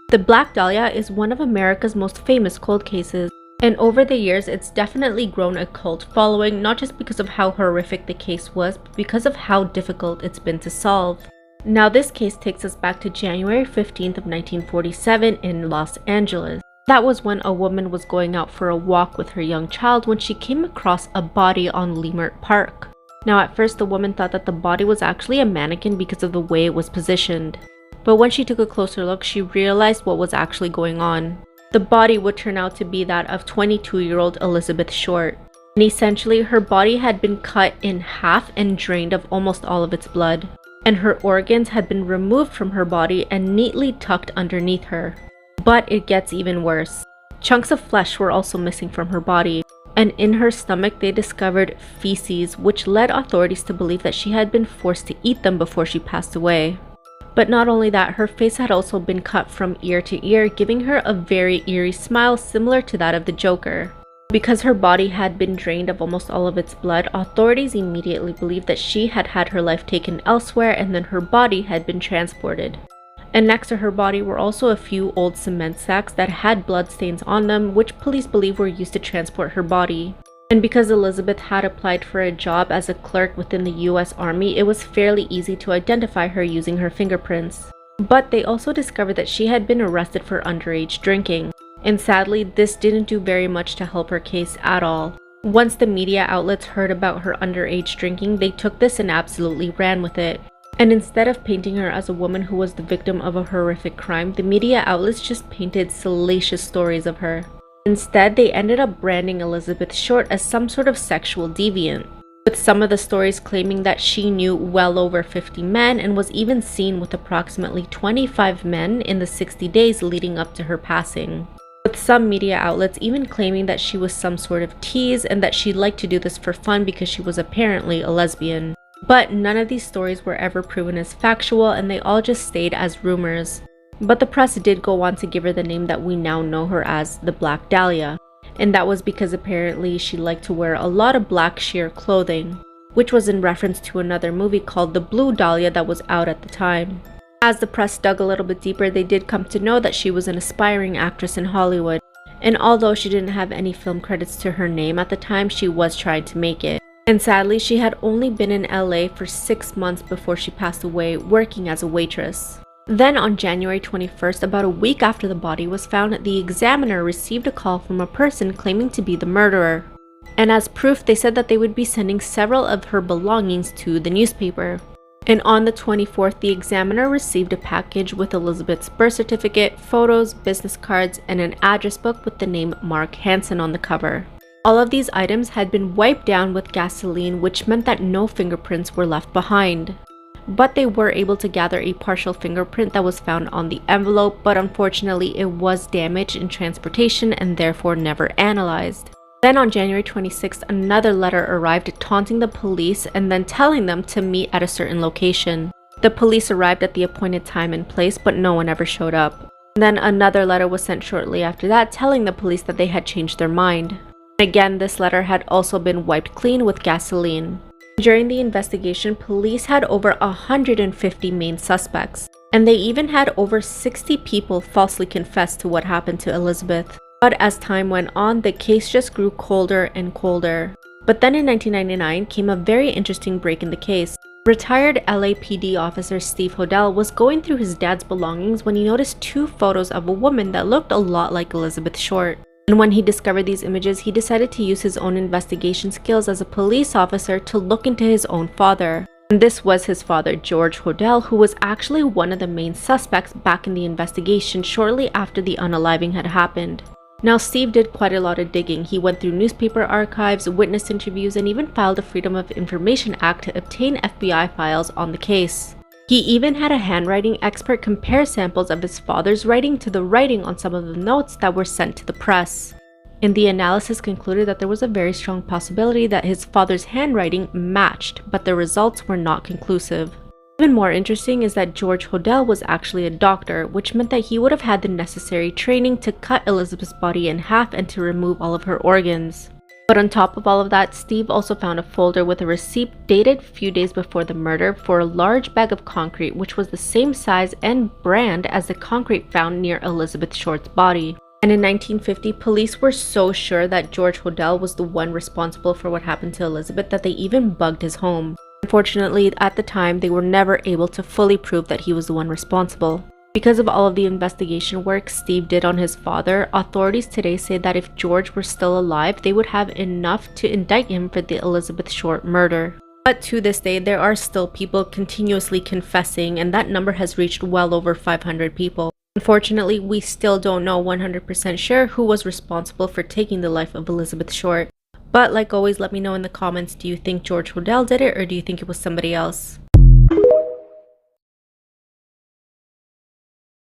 The Black Dahlia is one of America's most famous cold cases, and over the years it's definitely grown a cult following, not just because of how horrific the case was, but because of how difficult it's been to solve. Now this case takes us back to January 15th of 1947 in Los Angeles. That was when a woman was going out for a walk with her young child when she came across a body on Leimert Park. Now at first the woman thought that the body was actually a mannequin because of the way it was positioned. But when she took a closer look, she realized what was actually going on. The body would turn out to be that of 22-year-old Elizabeth Short. And essentially, her body had been cut in half and drained of almost all of its blood. And her organs had been removed from her body and neatly tucked underneath her. But it gets even worse. Chunks of flesh were also missing from her body. And in her stomach, they discovered feces, which led authorities to believe that she had been forced to eat them before she passed away. But not only that, her face had also been cut from ear to ear, giving her a very eerie smile similar to that of the Joker. Because her body had been drained of almost all of its blood, authorities immediately believed that she had had her life taken elsewhere and then her body had been transported. And next to her body were also a few old cement sacks that had bloodstains on them, which police believe were used to transport her body. And because Elizabeth had applied for a job as a clerk within the US Army, it was fairly easy to identify her using her fingerprints. But they also discovered that she had been arrested for underage drinking. And sadly, this didn't do very much to help her case at all. Once the media outlets heard about her underage drinking, they took this and absolutely ran with it. And instead of painting her as a woman who was the victim of a horrific crime, the media outlets just painted salacious stories of her. Instead, they ended up branding Elizabeth Short as some sort of sexual deviant, with some of the stories claiming that she knew well over 50 men and was even seen with approximately 25 men in the 60 days leading up to her passing. With some media outlets even claiming that she was some sort of tease and that she liked to do this for fun because she was apparently a lesbian. But none of these stories were ever proven as factual, and they all just stayed as rumors. But the press did go on to give her the name that we now know her as, the Black Dahlia. And that was because apparently she liked to wear a lot of black sheer clothing, which was in reference to another movie called The Blue Dahlia that was out at the time. As the press dug a little bit deeper, they did come to know that she was an aspiring actress in Hollywood. And although she didn't have any film credits to her name at the time, she was trying to make it. And sadly, she had only been in LA for 6 months before she passed away, working as a waitress. Then on January 21st, about a week after the body was found, the Examiner received a call from a person claiming to be the murderer. And as proof, they said that they would be sending several of her belongings to the newspaper. And on the 24th, the Examiner received a package with Elizabeth's birth certificate, photos, business cards, and an address book with the name Mark Hansen on the cover. All of these items had been wiped down with gasoline, which meant that no fingerprints were left behind. But they were able to gather a partial fingerprint that was found on the envelope, but unfortunately it was damaged in transportation and therefore never analyzed. Then on January 26th, another letter arrived taunting the police and then telling them to meet at a certain location. The police arrived at the appointed time and place, but no one ever showed up. Then another letter was sent shortly after that telling the police that they had changed their mind. Again, this letter had also been wiped clean with gasoline. During the investigation, police had over 150 main suspects, and they even had over 60 people falsely confess to what happened to Elizabeth. But as time went on, the case just grew colder and colder. But then in 1999 came a very interesting break in the case. Retired LAPD officer Steve Hodel was going through his dad's belongings when he noticed 2 photos of a woman that looked a lot like Elizabeth Short. And when he discovered these images, he decided to use his own investigation skills as a police officer to look into his own father. And this was his father, George Hodel, who was actually one of the main suspects back in the investigation shortly after the unaliving had happened. Now, Steve did quite a lot of digging. He went through newspaper archives, witness interviews, and even filed a Freedom of Information Act to obtain FBI files on the case. He even had a handwriting expert compare samples of his father's writing to the writing on some of the notes that were sent to the press. And the analysis concluded that there was a very strong possibility that his father's handwriting matched, but the results were not conclusive. Even more interesting is that George Hodel was actually a doctor, which meant that he would have had the necessary training to cut Elizabeth's body in half and to remove all of her organs. But on top of all of that, Steve also found a folder with a receipt dated a few days before the murder for a large bag of concrete, which was the same size and brand as the concrete found near Elizabeth Short's body. And in 1950, police were so sure that George Hodel was the one responsible for what happened to Elizabeth that they even bugged his home. Unfortunately, at the time, they were never able to fully prove that he was the one responsible. Because of all of the investigation work Steve did on his father, authorities today say that if George were still alive, they would have enough to indict him for the Elizabeth Short murder. But to this day, there are still people continuously confessing, and that number has reached well over 500 people. Unfortunately, we still don't know 100% sure who was responsible for taking the life of Elizabeth Short. But like always, let me know in the comments, do you think George Hodel did it, or do you think it was somebody else?